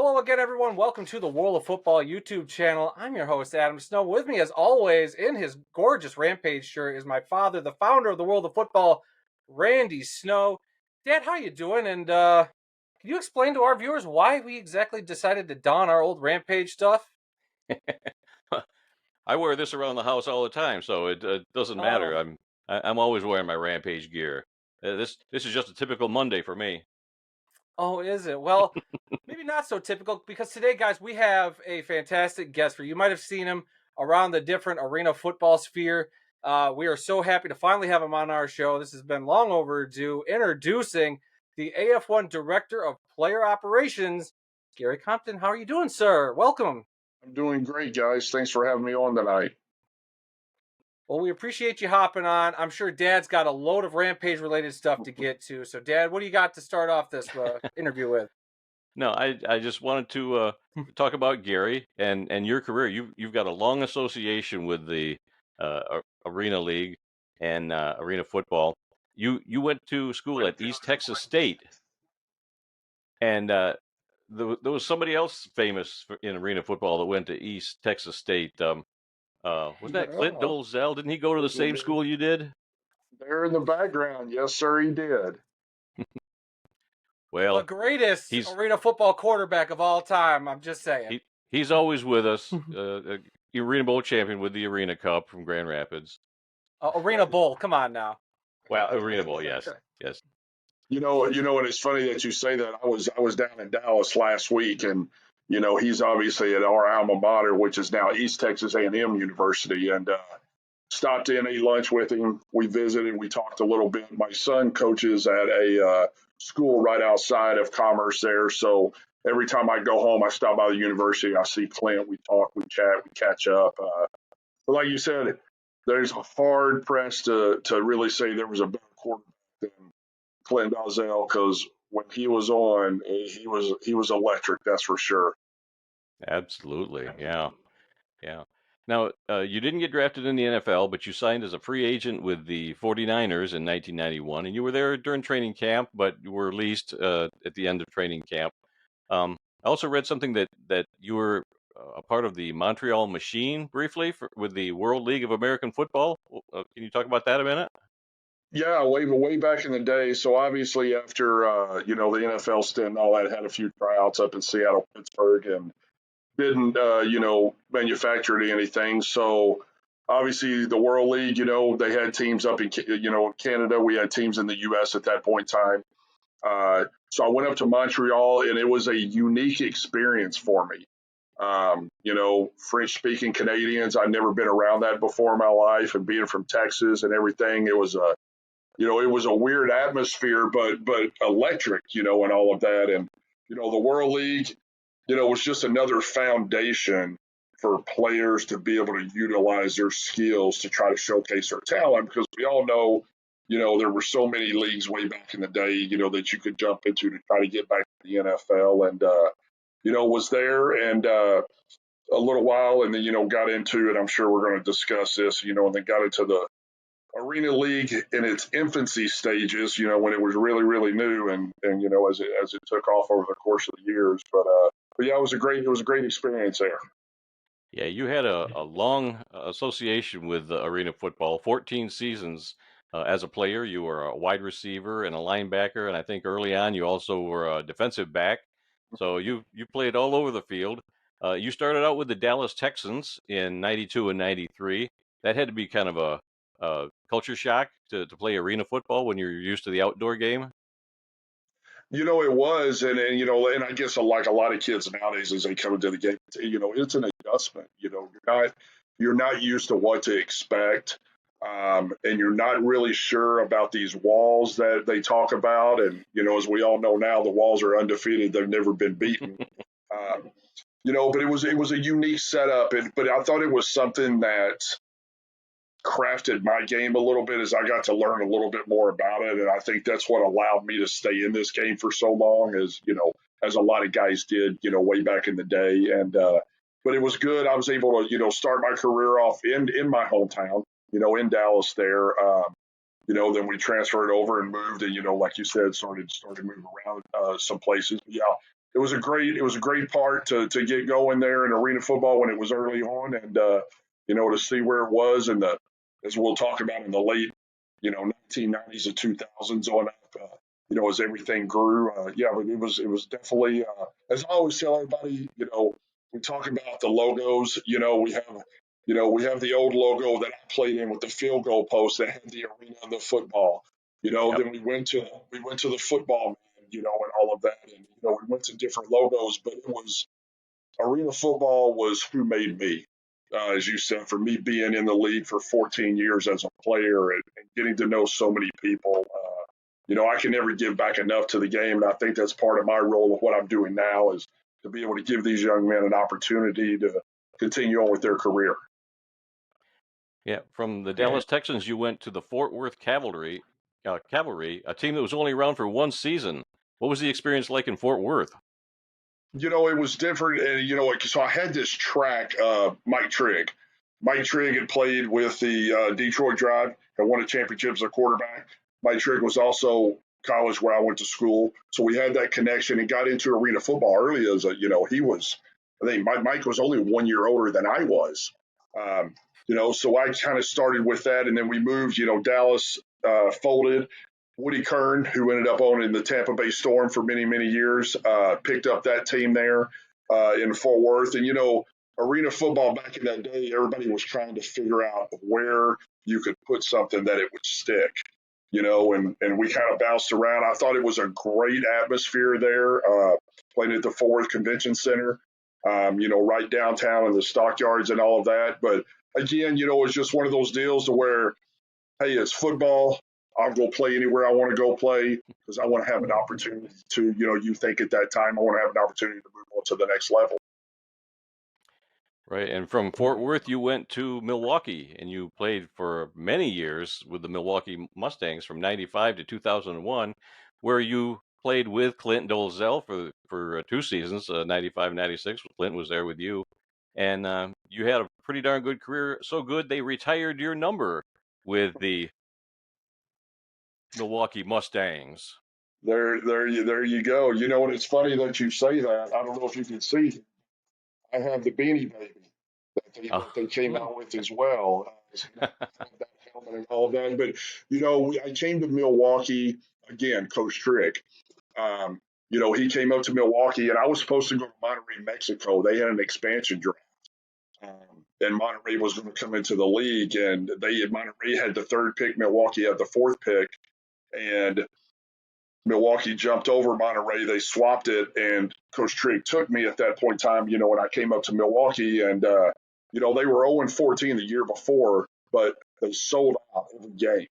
Hello again, everyone. Welcome to the World of Football YouTube channel. I'm your host, Adam Snow. With me, as always, in his gorgeous Rampage shirt, is my father, the founder of the World of Football, Randy Snow. Dad, how you doing? And can you explain to our viewers why we exactly decided to don our old Rampage stuff? I wear this around the house all the time, so it doesn't matter. I'm always wearing my Rampage gear. This is just a typical Monday for me. Oh, is it? Well, maybe not so typical, because today, guys, we have a fantastic guest for you. You might have seen him around the different arena football sphere. We are so happy to finally have him on our show. This has been long overdue. Introducing the AF1 Director of Player Operations, Gary Compton. How are you doing, sir? Welcome. I'm doing great, guys. Thanks for having me on tonight. Well, we appreciate you hopping on. I'm sure Dad's got a load of Rampage-related stuff to get to. So, Dad, what do you got to start off this interview with? No, I just wanted to talk about Gary and your career. You've got a long association with the Arena League and arena football. You went to school at East Texas State, and there was somebody else famous in arena football that went to East Texas State. Was that Clint Yeah. Dolezal? Didn't he go to the same school you did? There in the background. Yes, sir, he did. The Well, greatest he's arena football quarterback of all time. I'm just saying. he's always with us. Arena Bowl champion with the Arena Cup from Grand Rapids. Arena Bowl. Come on now. Well, Arena Bowl, yes. You know, and it's funny that you say that. I was down in Dallas last week, and he's obviously at our alma mater, which is now East Texas A&M University, and stopped in, ate lunch with him. We visited, we talked a little bit. My son coaches at a school right outside of Commerce there, so every time I go home, I stop by the university. I see Clint. We talk, we chat, we catch up. But like you said, there's a hard press to really say there was a better quarterback than Clint Dolezal, because when he was on, he was electric. That's for sure. Absolutely. Yeah. Now, you didn't get drafted in the NFL, but you signed as a free agent with the 49ers in 1991, and you were there during training camp, but you were released at the end of training camp. I also read something that you were a part of the Montreal Machine briefly with the World League of American Football. Can you talk about that a minute? Yeah, way back in the day. So obviously after the NFL stint and all that, had a few tryouts up in Seattle, Pittsburgh, and didn't manufacture anything. So obviously the World League, they had teams up in Canada. We had teams in the U.S. at that point in time. So I went up to Montreal, and it was a unique experience for me. French-speaking Canadians. I'd never been around that before in my life, and being from Texas and everything, it was a weird atmosphere, but electric, and all of that. And the World League, was just another foundation for players to be able to utilize their skills to try to showcase their talent, because we all know, there were so many leagues way back in the day, that you could jump into to try to get back to the NFL, and was there and a little while, and then got into it. I'm sure we're going to discuss this, and then got into the Arena League in its infancy stages, when it was really, really new, and as it took off over the course of the years. But yeah, it was a great experience there. Yeah, you had a long association with arena football, 14 seasons as a player. You were a wide receiver and a linebacker, and I think early on you also were a defensive back. So you played all over the field. You started out with the Dallas Texans in 92 and 93. That had to be kind of a culture shock to play arena football when you're used to the outdoor game. It was, and I guess like a lot of kids nowadays as they come into the game, it's an adjustment. You're not used to what to expect, and you're not really sure about these walls that they talk about. And as we all know now, the walls are undefeated; they've never been beaten. But it was a unique setup, but I thought it was something that crafted my game a little bit as I got to learn a little bit more about it. And I think that's what allowed me to stay in this game for so long, as a lot of guys did, way back in the day. And, but it was good. I was able to, start my career off in my hometown, in Dallas there. Then we transferred over and moved and, like you said, started moving around some places. But yeah, it was a great part to get going there in arena football when it was early on, and to see where it was, and as we'll talk about in the late 1990s and 2000s on up. As everything grew, yeah, but it was definitely, as I always tell everybody, we talk about the logos. We have the old logo that I played in with the field goal post that had the arena and the football. Yep. Then we went to the football man, and all of that, and we went to different logos, but it was arena football was who made me. As you said, for me being in the league for 14 years as a player and getting to know so many people, I can never give back enough to the game. And I think that's part of my role of what I'm doing now is to be able to give these young men an opportunity to continue on with their career. Yeah, from the Dallas Texans, you went to the Fort Worth Cavalry, a team that was only around for one season. What was the experience like in Fort Worth? It was different. And, so I had this track, Mike Trigg. Mike Trigg had played with the Detroit Drive and won a championship as a quarterback. Mike Trigg was also college where I went to school. So we had that connection and got into arena football early as I think Mike was only 1 year older than I was. So I kind of started with that. And then we moved, Dallas folded. Woody Kern, who ended up owning the Tampa Bay Storm for many, many years, picked up that team there in Fort Worth. And, arena football back in that day, everybody was trying to figure out where you could put something that it would stick, and we kind of bounced around. I thought it was a great atmosphere there, playing at the Fort Worth Convention Center, right downtown in the stockyards and all of that. But again, it's just one of those deals to where, hey, it's football. I'll go play anywhere I want to go play because I want to have an opportunity to, you think at that time, I want to have an opportunity to move on to the next level. Right, and from Fort Worth, you went to Milwaukee, and you played for many years with the Milwaukee Mustangs from '95 to 2001, where you played with Clint Dolezal for 2 seasons, '95, '96. Clint was there with you, and you had a pretty darn good career. So good they retired your number with the Milwaukee Mustangs. There you go. And it's funny that you say that. I don't know if you can see. I have the Beanie Baby that they came out with as well. That helmet and all that. But I came to Milwaukee again. Coach Trick. He came up to Milwaukee, and I was supposed to go to Monterrey, Mexico. They had an expansion draft. And Monterrey was going to come into the league, and Monterrey had the third pick, Milwaukee had the fourth pick, and Milwaukee jumped over Monterrey. They swapped it, and Coach Trigg took me at that point in time, when I came up to Milwaukee, and they were 0-14 the year before, but they sold out every game.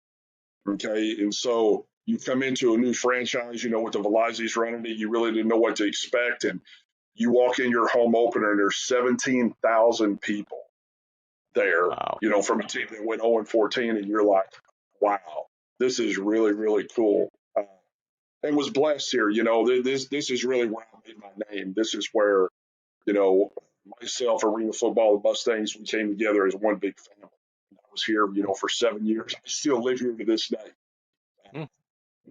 Okay, and so you come into a new franchise, with the Velazquez running it, you really didn't know what to expect, and you walk in your home opener, and there's 17,000 people there, Wow. From a team that went 0-14, and you're like, wow, this is really, really cool. And was blessed here. This is really where I made my name. This is where, myself, arena football, the Mustangs, we came together as one big family. I was here, for 7 years. I still live here to this day. Mm.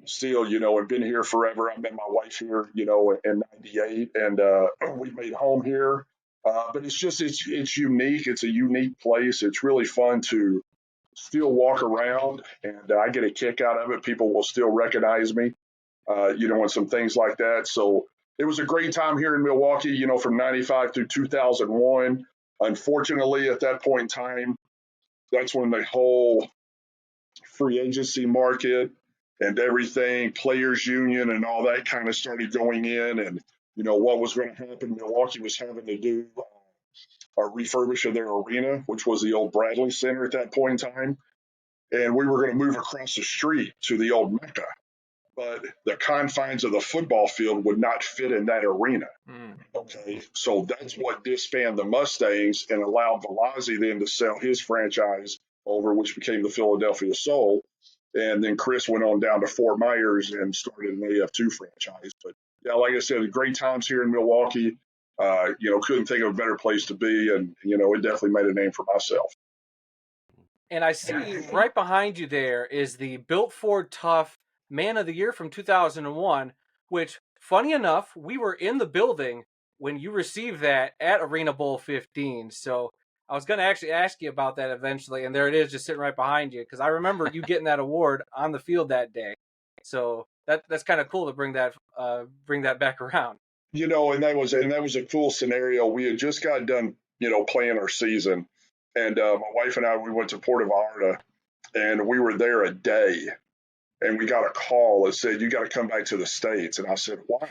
Still, and been here forever. I met my wife here, in '98, and we made home here. But it's unique. It's a unique place. It's really fun to still walk around, and I get a kick out of it. People will still recognize me, and some things like that. So it was a great time here in Milwaukee, from '95 through 2001. Unfortunately, at that point in time, that's when the whole free agency market and everything, players union and all that kind of started going in. And, what was going to happen, Milwaukee was having to do a refurbish of their arena, which was the old Bradley Center at that point in time. And we were going to move across the street to the old Mecca. But the confines of the football field would not fit in that arena. Okay, so that's what disbanded the Mustangs and allowed Velazquez then to sell his franchise over, which became the Philadelphia Soul. And then Chris went on down to Fort Myers and started an AF2 franchise. But yeah, like I said, great times here in Milwaukee. Couldn't think of a better place to be, and it definitely made a name for myself. And I see right behind you there is the Built Ford Tough Man of the Year from 2001, which funny enough, we were in the building when you received that at Arena Bowl 15. So I was going to actually ask you about that eventually, and there it is, just sitting right behind you, because I remember you getting that award on the field that day. So that's kind of cool to bring that back around. And that was a cool scenario. We had just got done, playing our season, and my wife and I we went to Puerto Vallarta, and we were there a day, and we got a call that said you got to come back to the States, and I said why?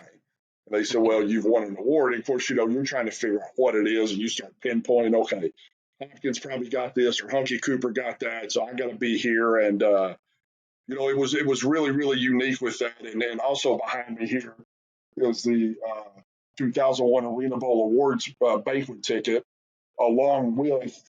And they said, well, you've won an award. And of course, you're trying to figure out what it is, and you start pinpointing, okay, Hopkins probably got this, or Hunky Cooper got that, so I got to be here. And it was really really unique with that, and then also behind me here is the 2001 Arena Bowl Awards banquet ticket, along with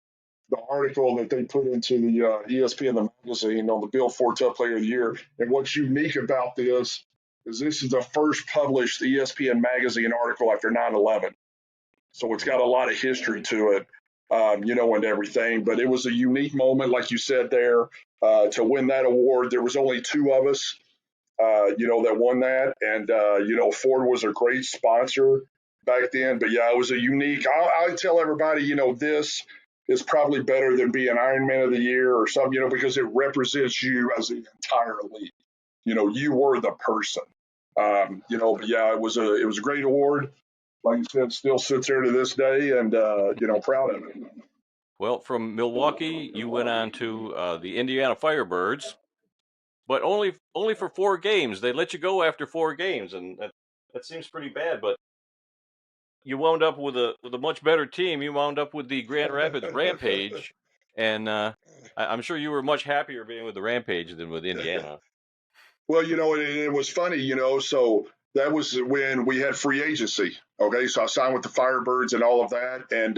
the article that they put into the ESPN the magazine on the Bill Forte Player of the Year. And what's unique about this is the first published ESPN magazine article after 9/11. So it's got a lot of history to it, and everything. But it was a unique moment, like you said there, to win that award. There was only two of us, that won that. And, Ford was a great sponsor back then. But yeah, it was a unique, I tell everybody, this is probably better than being Ironman of the Year or something, because it represents you as the entire elite. You were the person. But yeah, it was a great award. Like you said, still sits there to this day, and proud of it. Well, from Milwaukee, you went on to the Indiana Firebirds, but only for 4 games. They let you go after 4 games, and that seems pretty bad. But you wound up with a much better team. You wound up with the Grand Rapids Rampage, and I'm sure you were much happier being with the Rampage than with Indiana. Well, it was funny, so that was when we had free agency. Okay, so I signed with the Firebirds and all of that, and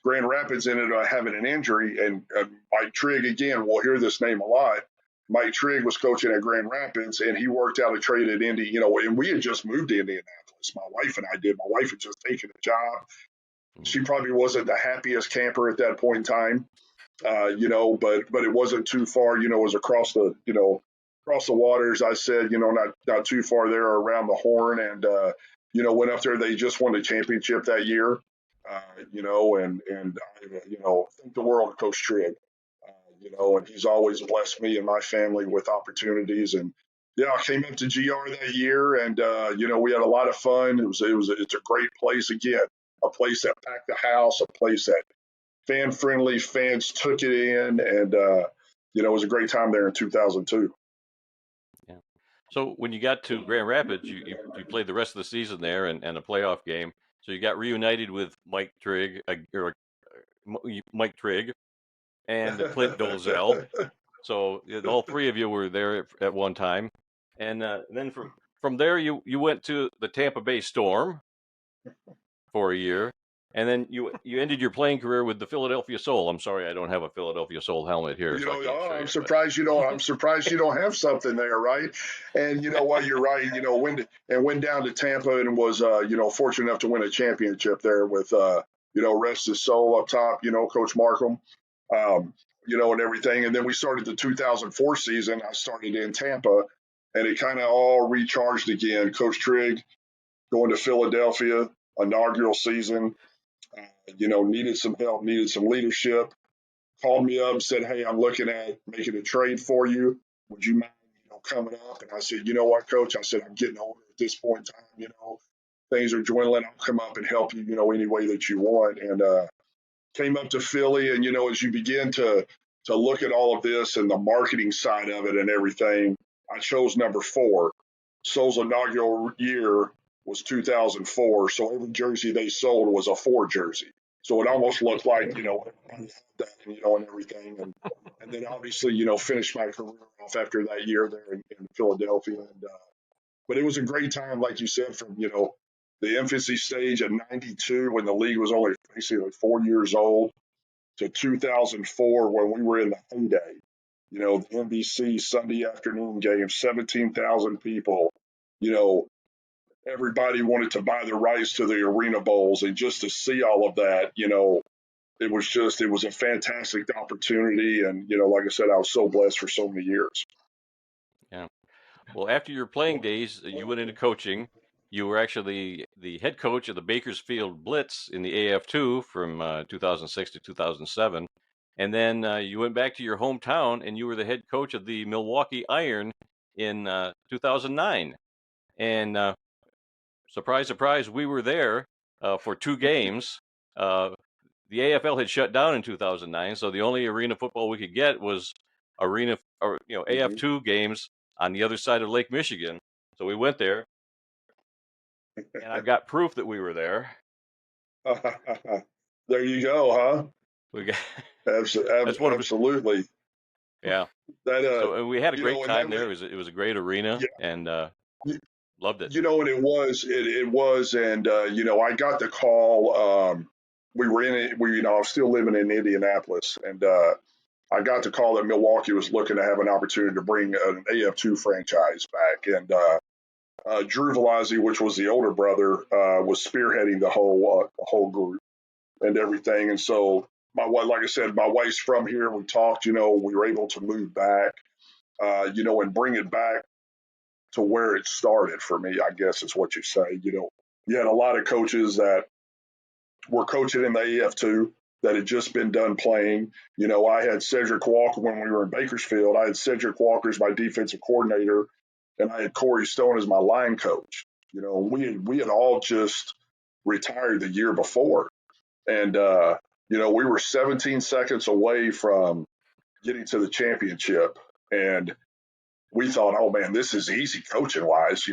Grand Rapids ended up having an injury, and Mike Trigg, again, we'll hear this name a lot. Mike Trigg was coaching at Grand Rapids, and he worked out a trade at Indy, and we had just moved to Indianapolis. My wife and I did. My wife had just taken a job. She probably wasn't the happiest camper at that point in time, but it wasn't too far, it was across the waters. I said, not too far there around the horn, and went up there. They just won the championship that year, and I, thank the world of Coach Trigg, and he's always blessed me and my family with opportunities. And yeah, I came up to GR that year, and we had a lot of fun. It's a great place again, a place that packed the house, a place that fan friendly, fans took it in, and it was a great time there in 2002. Yeah. So when you got to Grand Rapids, you played the rest of the season there and a playoff game. So you got reunited with Mike Trigg, Mike Trigg, and Clint Dolezal. So all three of you were there at one time, and then from there you went to the Tampa Bay Storm for a year, and then you ended your playing career with the Philadelphia Soul. I'm sorry, I don't have a Philadelphia Soul helmet here. I'm surprised you don't. I'm surprised you don't have something there, right? And you know what? You're right. Went down to Tampa and was fortunate enough to win a championship there with rest his soul up top. Coach Markham. And everything. And then we started the 2004 season. I started in Tampa, and it kind of all recharged again. Coach Trigg going to Philadelphia, inaugural season. Needed some help, needed some leadership. Called me up, said, "Hey, I'm looking at making a trade for you. Would you mind, coming up?" And I said, "You know what, Coach?" I said, "I'm getting older at this point in time. Things are dwindling. I'll come up and help you, any way that you want." And came up to Philly, and as you begin to look at all of this and the marketing side of it and everything, I chose number 4. Soul's inaugural year was 2004, so every jersey they sold was a 4 jersey. So it almost looked like everybody had that, and everything, and then obviously finished my career off after that year there in Philadelphia, and but it was a great time, like you said, from the infancy stage at '92 when the league was only basically 4 years old to 2004 when we were in the heyday. The NBC Sunday afternoon game, 17,000 people. Everybody wanted to buy the rights to the Arena Bowls, and just to see all of that, it was a fantastic opportunity. And, like I said, I was so blessed for so many years. Yeah. Well, after your playing days, you went into coaching. You were actually the head coach of the Bakersfield Blitz in the AF2 from 2006 to 2007. And then you went back to your hometown and you were the head coach of the Milwaukee Iron in 2009. And surprise, surprise, we were there for 2 games. Uh, the AFL had shut down in 2009, so the only arena football we could get was Mhm. AF2 games on the other side of Lake Michigan. So we went there, and I've got proof that we were there. There you go, huh? We got that's one of Absolutely. yeah. That So we had a great and that time there. It was a great arena, yeah, and you, loved it. and it was, and I got the call. We were in it. I was still living in Indianapolis, and I got the call that Milwaukee was looking to have an opportunity to bring an AF2 franchise back, and Drew Velazzi, which was the older brother, was spearheading the whole group and everything. And so my wife, like I said, my wife's from here. We talked. We were able to move back, and bring it back to where it started for me. I guess is what you say. You had a lot of coaches that were coaching in the AF2 that had just been done playing. I had Cedric Walker when we were in Bakersfield. I had Cedric Walker as my defensive coordinator, and I had Corey Stone as my line coach. We had all just retired the year before, and we were 17 seconds away from getting to the championship, and we thought, oh man, this is easy coaching wise.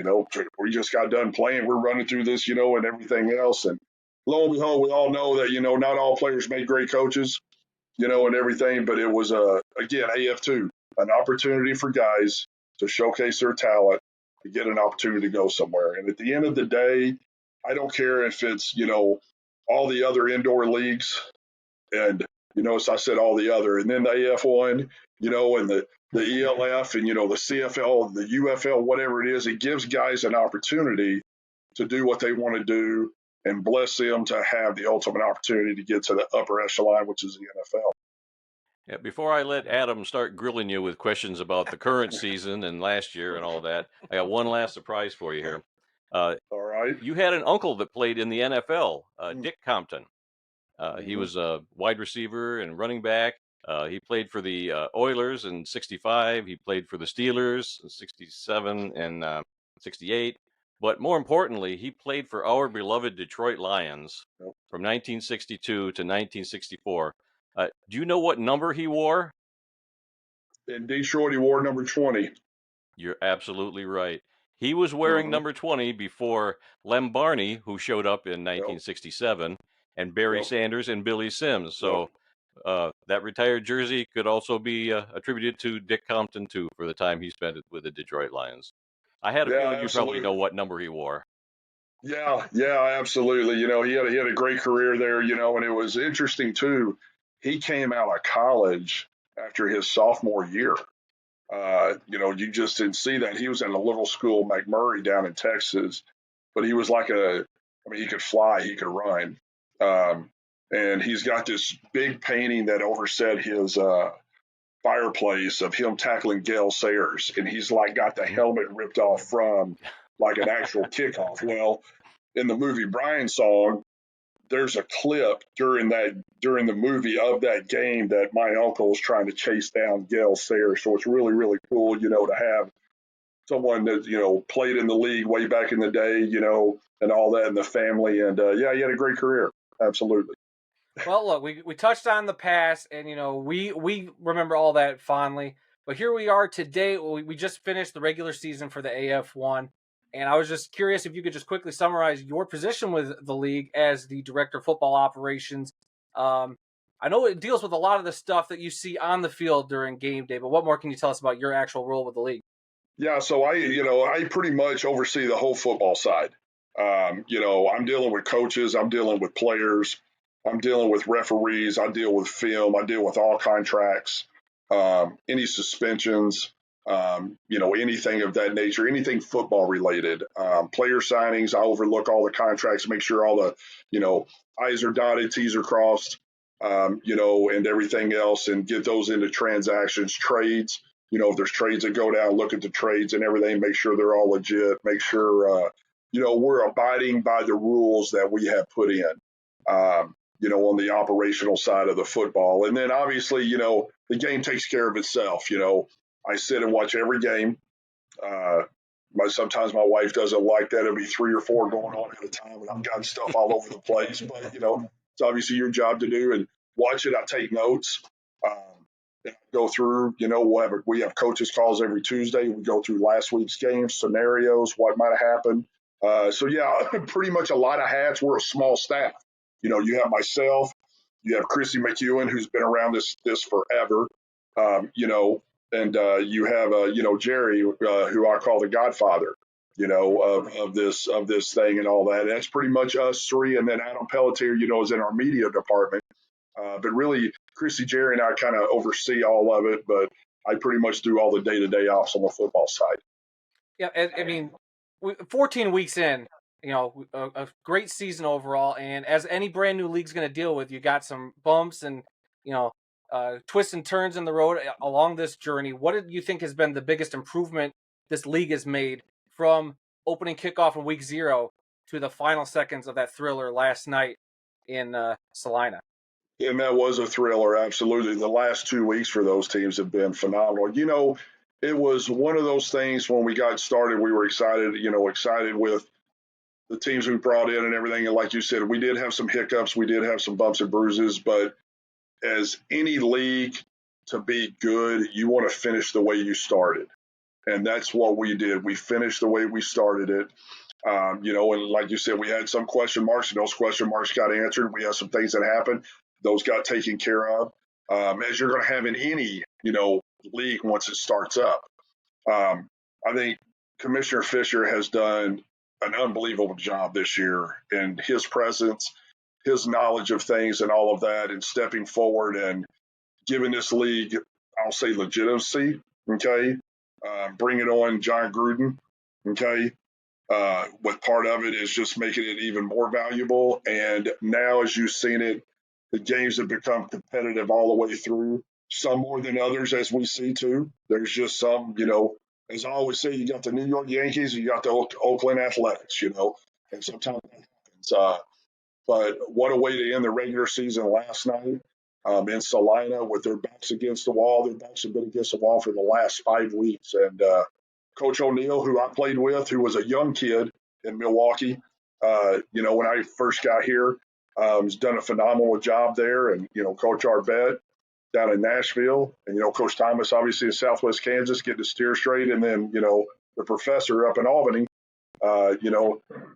We just got done playing. We're running through this, and everything else. And lo and behold, we all know that, not all players make great coaches, and everything. But it was, again, AF2, an opportunity for guys to showcase their talent, to get an opportunity to go somewhere. And at the end of the day, I don't care if it's, all the other indoor leagues and as I said, all the other, and then the AF1, and the ELF, and the CFL, the UFL, whatever it is, it gives guys an opportunity to do what they want to do, and bless them to have the ultimate opportunity to get to the upper echelon, which is the NFL. Yeah, before I let Adam start grilling you with questions about the current season and last year and all that, I got one last surprise for you here. Uh, All right. you had an uncle that played in the NFL, Dick Compton. He Mm-hmm. was a wide receiver and running back. He played for the Oilers in '65. He played for the Steelers in '67 and '68. But more importantly, he played for our beloved Detroit Lions Yep. from 1962 to 1964. Do you know what number he wore? In Detroit, he wore number 20. You're absolutely right. He was wearing Mm-hmm. number 20 before Lem Barney, who showed up in Yep. 1967, and Barry Yep. Sanders and Billy Sims. Yep. So that retired jersey could also be attributed to Dick Compton, too, for the time he spent with the Detroit Lions. I had a Yeah, feeling you probably know absolutely. what number he wore. Yeah, absolutely. He had a great career there, and it was interesting too. He came out of college after his sophomore year. You just didn't see that. He was in a little school, McMurray, down in Texas, but he was he could fly, he could run. Um, and he's got this big painting that overset his fireplace of him tackling Gale Sayers, and he's like got the Mhm. helmet ripped off from like an actual kickoff. Well, in the movie Brian Song, there's a clip during the movie of that game that my uncle is trying to chase down Gale Sayers. So it's really, really cool, to have someone that, played in the league way back in the day, and all that in the family. And yeah, he had a great career. Absolutely. Well, look, we touched on the past, and we remember all that fondly. But here we are today. We just finished the regular season for the AF1, and I was just curious if you could just quickly summarize your position with the league as the director of football operations. Um, I know it deals with a lot of the stuff that you see on the field during game day, but what more can you tell us about your actual role with the league? Yeah, so I pretty much oversee the whole football side. I'm dealing with coaches, I'm dealing with players, I'm dealing with referees, I deal with film, I deal with all contracts, any suspensions, anything of that nature, anything football related, player signings. I overlook all the contracts, make sure all the, I's are dotted, T's are crossed, and everything else, and get those into transactions, trades. if there's trades that go down, look at the trades and everything, make sure they're all legit, make sure, we're abiding by the rules that we have put in, on the operational side of the football. And then obviously, the game takes care of itself. I sit and watch every game. Uh, Sometimes my wife doesn't like that. It'll be 3 or 4 going on at a time, and I've got stuff all over the place. But it's obviously your job to do and watch it. I take notes. And go through. We have coaches calls every Tuesday. We go through last week's games, scenarios, what might have happened. So yeah, pretty much a lot of hats. We're a small staff. You have myself. You have Chrissy McEwen, who's been around this forever. And you have Jerry, who I call the Godfather, of this thing and all that. And that's pretty much us three, and then Adam Pelletier, is in our media department. But really, Chrissy, Jerry, and I kind of oversee all of it. But I pretty much do all the day-to-day ops on the football side. Yeah, I mean, 14 weeks in, a great season overall. And as any brand new league's going to deal with, you got some bumps and twists and turns in the road along this journey. What do you think has been the biggest improvement this league has made from opening kickoff in week 0 to the final seconds of that thriller last night in Salina? And that was a thriller, absolutely. The last 2 weeks for those teams have been phenomenal. It was one of those things when we got started, we were excited with the teams we brought in and everything. And like you said, we did have some hiccups. We did have some bumps and bruises. But as any league, to be good, you want to finish the way you started. And that's what we did. We finished the way we started it. And like you said, we had some question marks, and those question marks got answered. We had some things that happened. Those got taken care of, as you're going to have in any, league once it starts up. I think Commissioner Fisher has done an unbelievable job this year in his presence, his knowledge of things and all of that, and stepping forward and giving this league, I'll say, legitimacy, okay? Bringing on John Gruden, okay? What part of it is just making it even more valuable. And now, as you've seen it, the games have become competitive all the way through, some more than others, as we see too. There's just some, as I always say, you got the New York Yankees, you got the Oakland Athletics, and sometimes that happens. But what a way to end the regular season last night in Salina with their backs against the wall. Their backs have been against the wall for the last 5 weeks. And Coach O'Neill, who I played with, who was a young kid in Milwaukee, when I first got here, has done a phenomenal job there. And, Coach Arbette down in Nashville, and, Coach Thomas, obviously in Southwest Kansas, getting to steer straight. And then, the professor up in Albany,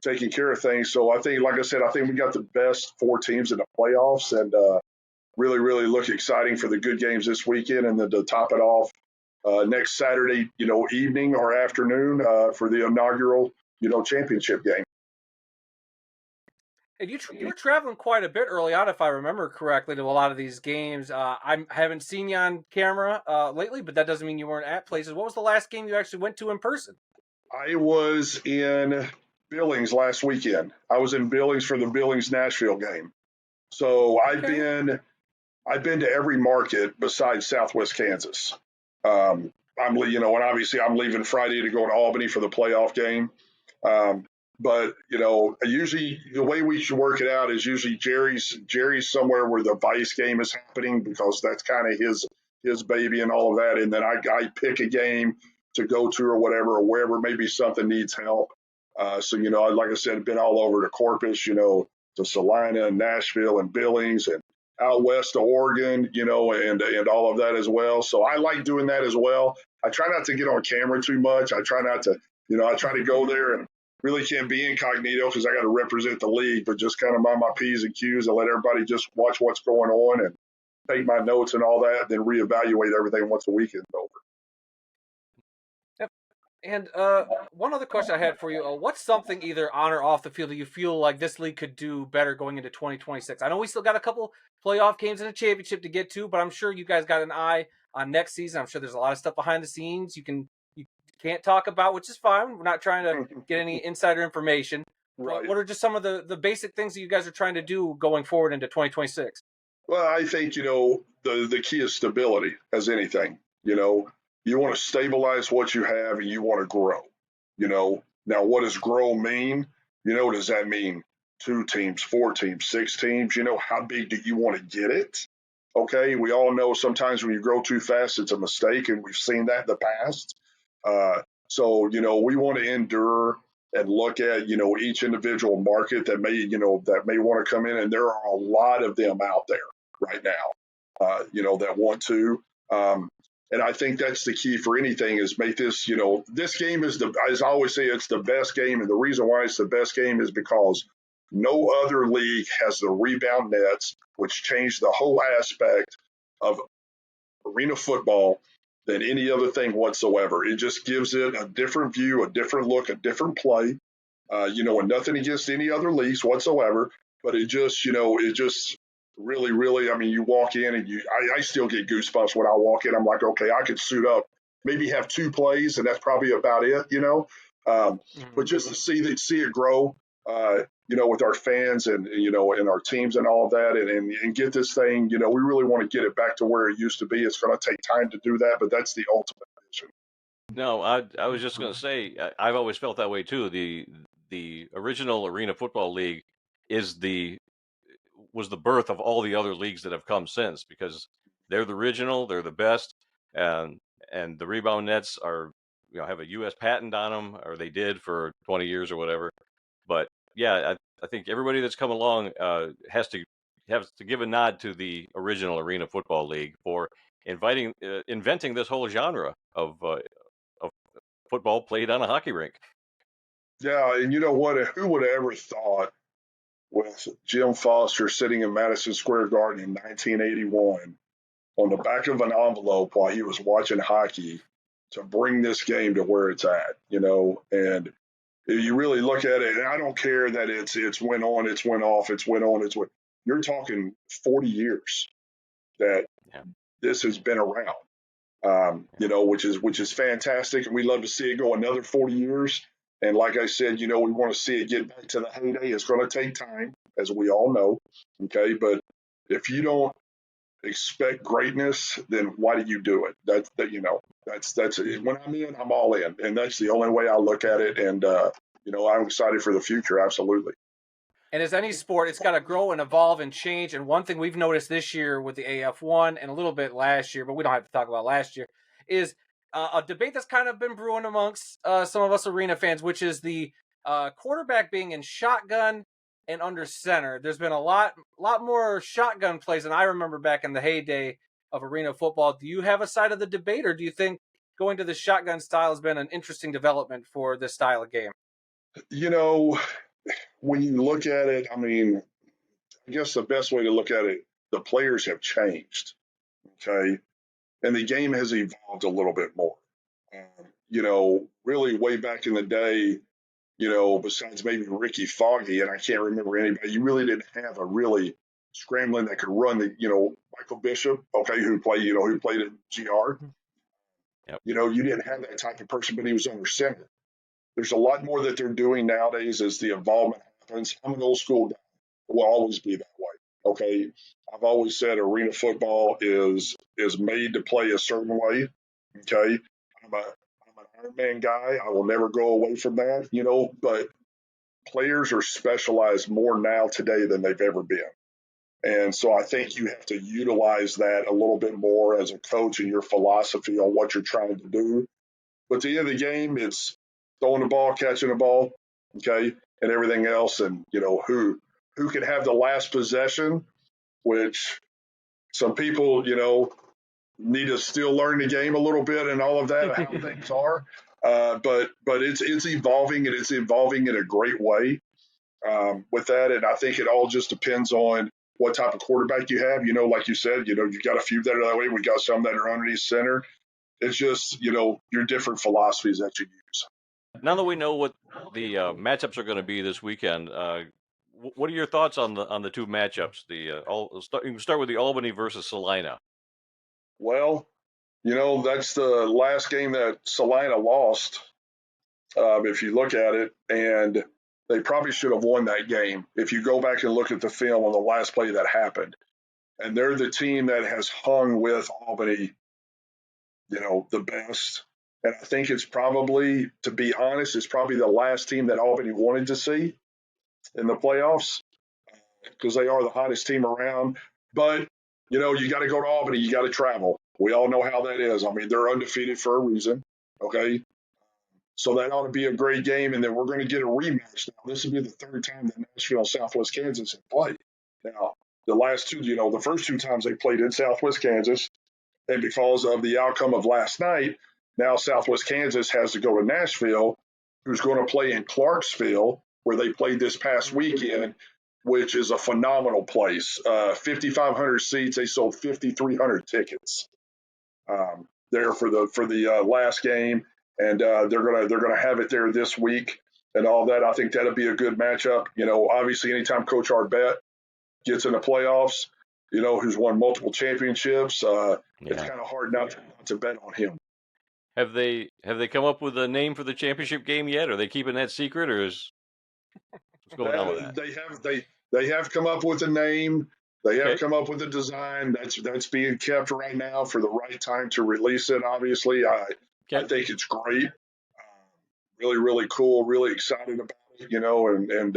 taking care of things. So I think, like I said, I think we got the best 4 teams in the playoffs, and really, really look exciting for the good games this weekend. And then to top it off, next Saturday, evening or afternoon for the inaugural, championship game. And you were traveling quite a bit early on, if I remember correctly, to a lot of these games. I haven't seen you on camera lately, but that doesn't mean you weren't at places. What was the last game you actually went to in person? I was in Billings last weekend. I was in Billings for the Billings Nashville game. So I've been to every market besides Southwest Kansas. And obviously I'm leaving Friday to go to Albany for the playoff game. But usually the way we should work it out is usually Jerry's somewhere where the Vice game is happening, because that's kind of his baby and all of that. And then I pick a game to go to or whatever, or wherever maybe something needs help. So like I said, I've been all over to Corpus, to Salina and Nashville and Billings and out west to Oregon, and all of that as well. So I like doing that as well. I try not to get on camera too much. I try not to, I try to go there and really can't be incognito because I got to represent the league, but just kind of mind my P's and Q's and let everybody just watch what's going on and take my notes and all that, then reevaluate everything once the weekend's over. Yep. And one other question I had for you, what's something either on or off the field that you feel like this league could do better going into 2026? I know we still got a couple playoff games and a championship to get to, but I'm sure you guys got an eye on next season. I'm sure there's a lot of stuff behind the scenes you can't talk about, which is fine. We're not trying to get any insider information. Right. What are just some of the basic things that you guys are trying to do going forward into 2026? Well, I think, the key is stability as anything. You want to stabilize what you have and you want to grow. Now what does grow mean? Does that mean 2 teams, 4 teams, 6 teams? How big do you want to get it? Okay, we all know sometimes when you grow too fast, it's a mistake, and we've seen that in the past. So we want to endure and look at each individual market that may want to come in, and there are a lot of them out there right now. That want to. And I think that's the key for anything is make this, this game is as I always say, it's the best game. And the reason why it's the best game is because no other league has the rebound nets, which changed the whole aspect of arena football than any other thing whatsoever. It just gives it a different view, a different look, a different play. And nothing against any other leagues whatsoever, but it just really, really, I mean, you walk in and I still get goosebumps when I walk in. I'm like, okay, I could suit up, maybe have 2 plays, and that's probably about it. But just to see it grow, with our fans and our teams and all of that, and get this thing, we really want to get it back to where it used to be. It's going to take time to do that, but that's the ultimate vision. No, I was just going to say I've always felt that way too. The original Arena Football League was the birth of all the other leagues that have come since because they're the original, they're the best, and the rebound nets are have a U.S. patent on them, or they did for 20 years or whatever. But yeah, I think everybody that's come along has to give a nod to the original Arena Football League for inventing this whole genre of football played on a hockey rink. Yeah, and you know what? Who would have ever thought with Jim Foster sitting in Madison Square Garden in 1981 on the back of an envelope while he was watching hockey to bring this game to where it's at, and you really look at it, and I don't care that it's went on, it's went off, it's went on, it's went. You're talking 40 years that this has been around, which is fantastic, and we love to see it go another 40 years. And like I said, we want to see it get back to the heyday. It's going to take time, as we all know. Okay, but if you don't expect greatness, then why do you do it? That's when I'm in, I'm all in, and that's the only way I look at it. And I'm excited for the future. Absolutely. And as any sport, it's got to grow and evolve and change. And one thing we've noticed this year with the AF1 and a little bit last year, but we don't have to talk about last year, is a debate that's kind of been brewing amongst some of us arena fans, which is the quarterback being in shotgun and under center. There's been a lot more shotgun plays than I remember back in the heyday of arena football. Do you have a side of the debate, or do you think going to the shotgun style has been an interesting development for this style of game? When you look at it, I mean, I guess the best way to look at it, the players have changed, okay? And the game has evolved a little bit more. Really way back in the day, besides maybe Ricky Foggy, and I can't remember anybody, you really didn't have a really scrambling that could run Michael Bishop, okay, who played at GR. Yep. You didn't have that type of person, but he was under center. There's a lot more that they're doing nowadays as the involvement happens. I'm an old school guy. Will always be that way. Okay. I've always said arena football is made to play a certain way. Okay. I'm an Iron Man guy. I will never go away from that, but players are specialized more now today than they've ever been. And so I think you have to utilize that a little bit more as a coach and your philosophy on what you're trying to do. But at the end of the game, it's throwing the ball, catching the ball, okay, and everything else. And, who can have the last possession, which some people, need to still learn the game a little bit and all of that, how things are. But it's evolving, and it's evolving in a great way with that. And I think it all just depends on what type of quarterback you have. Like you said, you got a few that are that way. We got some that are underneath center. It's just, your different philosophies that you use. Now that we know what the matchups are going to be this weekend, what are your thoughts on the two matchups? You can start with the Albany versus Salina. Well, that's the last game that Salina lost, if you look at it, and they probably should have won that game if you go back and look at the film on the last play that happened. And they're the team that has hung with Albany the best. And I think it's probably, to be honest, it's probably the last team that Albany wanted to see in the playoffs because they are the hottest team around. But, you got to go to Albany. You got to travel. We all know how that is. I mean, they're undefeated for a reason. Okay. So that ought to be a great game. And then we're going to get a rematch now. This will be the third time that Nashville and Southwest Kansas have played. Now, the last two, the first two times they played in Southwest Kansas, and because of the outcome of last night, now Southwest Kansas has to go to Nashville, who's going to play in Clarksville, where they played this past weekend, which is a phenomenal place. 5,500 seats. They sold 5,300 tickets there for the last game, and they're gonna have it there this week and all that. I think that'll be a good matchup. Obviously, anytime Coach Arbette gets in the playoffs, who's won multiple championships, it's kind of hard not to bet on him. Have they come up with a name for the championship game yet? Are they keeping that secret, or what's going on with that? They have come up with a name. They have come up with a design that's being kept right now for the right time to release it. Obviously, I think it's great. Really, really cool. Really excited about it. And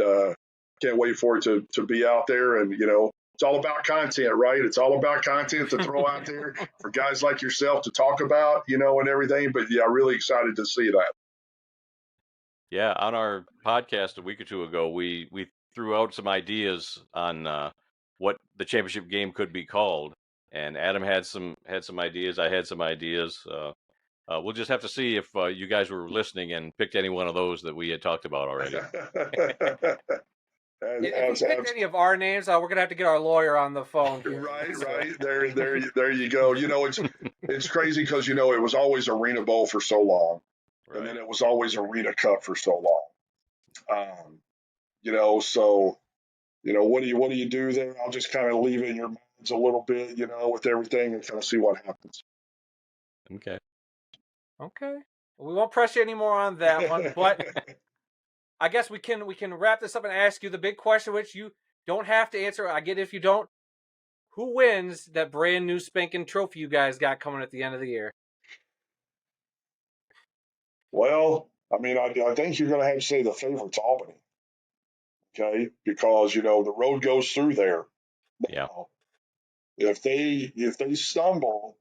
can't wait for it to be out there. And it's all about content, right? It's all about content to throw out there for guys like yourself to talk about, and everything. But yeah, really excited to see that. Yeah, on our podcast a week or two ago, we threw out some ideas on what the championship game could be called, and Adam had some ideas. I had some ideas. We'll just have to see if you guys were listening and picked any one of those that we had talked about already. If you picked any of our names, we're gonna have to get our lawyer on the phone. Right. There you go. It's crazy because it was always Arena Bowl for so long, and then it was always Arena Cup for so long. So what do you do there? I'll just kind of leave it in your minds a little bit, with everything, and kind of see what happens. Okay. Well, we won't press you anymore on that one, but I guess we can wrap this up and ask you the big question, which you don't have to answer. I get it if you don't. Who wins that brand new spanking trophy you guys got coming at the end of the year? Well, I mean, I think you're going to have to say the favorite's Albany. Okay, because the road goes through there. Yeah. If they stumble,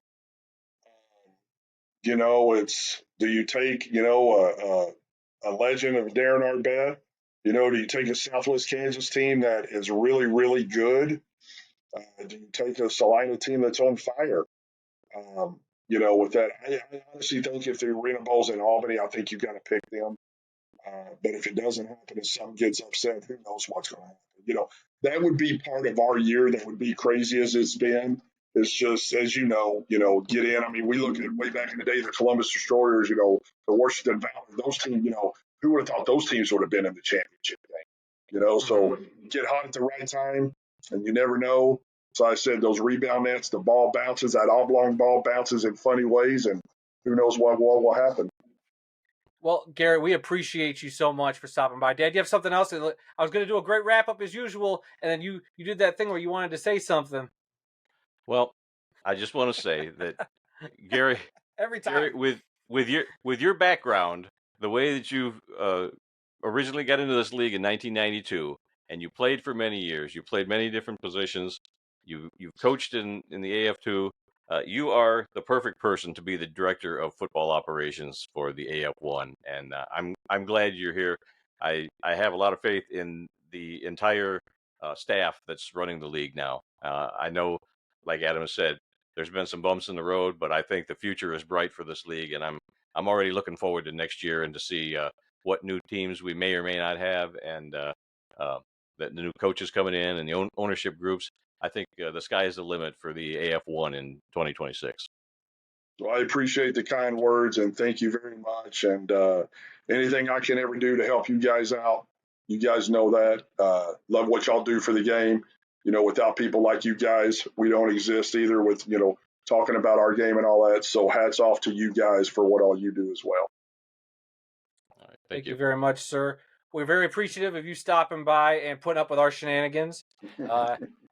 it's, do you take a legend of Darren Arbette? Do you take a Southwest Kansas team that is really, really good? Do you take a Salina team that's on fire? With that, I honestly think if the Arena Bowl's in Albany, I think you've got to pick them. But if it doesn't happen and something gets upset, who knows what's going to happen? That would be part of our year that would be crazy as it's been. It's just, as get in. I mean, we look at it way back in the day, the Columbus Destroyers, the Washington Valor, those teams, who would have thought those teams would have been in the championship game? So get hot at the right time, and you never know. So I said, those rebound nets, the ball bounces, that oblong ball bounces in funny ways, and who knows what will happen. Well, Gary, we appreciate you so much for stopping by. Dad, you have something else? I was going to do a great wrap-up as usual, and then you did that thing where you wanted to say something. Well, I just want to say that, Gary, every time, Gary, with your background, the way that you originally got into this league in 1992, and you played for many years, you played many different positions, you've coached in the AF2. You are the perfect person to be the director of football operations for the AF1, and I'm glad you're here. I have a lot of faith in the entire staff that's running the league now. I know, like Adam said, there's been some bumps in the road, but I think the future is bright for this league, and I'm already looking forward to next year and to see what new teams we may or may not have, and the new coaches coming in and the ownership groups. I think the sky is the limit for the AF1 in 2026. Well, I appreciate the kind words, and thank you very much. And anything I can ever do to help you guys out, you guys know that. Love what y'all do for the game. Without people like you guys, we don't exist either with, talking about our game and all that. So hats off to you guys for what all you do as well. All right, thank you very much, sir. We're very appreciative of you stopping by and putting up with our shenanigans.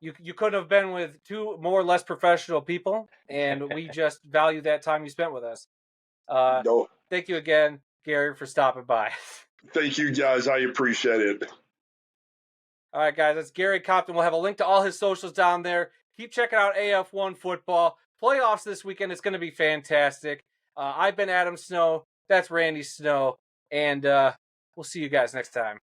you couldn't have been with two more or less professional people, and we just value that time you spent with us. No, Thank you again, Gary, for stopping by. thank you guys. I appreciate it. All right, guys, that's Gary Compton. We'll have a link to all his socials down there. Keep checking out AF1 football. Playoffs this weekend. It's going to be fantastic. I've been Adam Snow. That's Randy Snow. And we'll see you guys next time.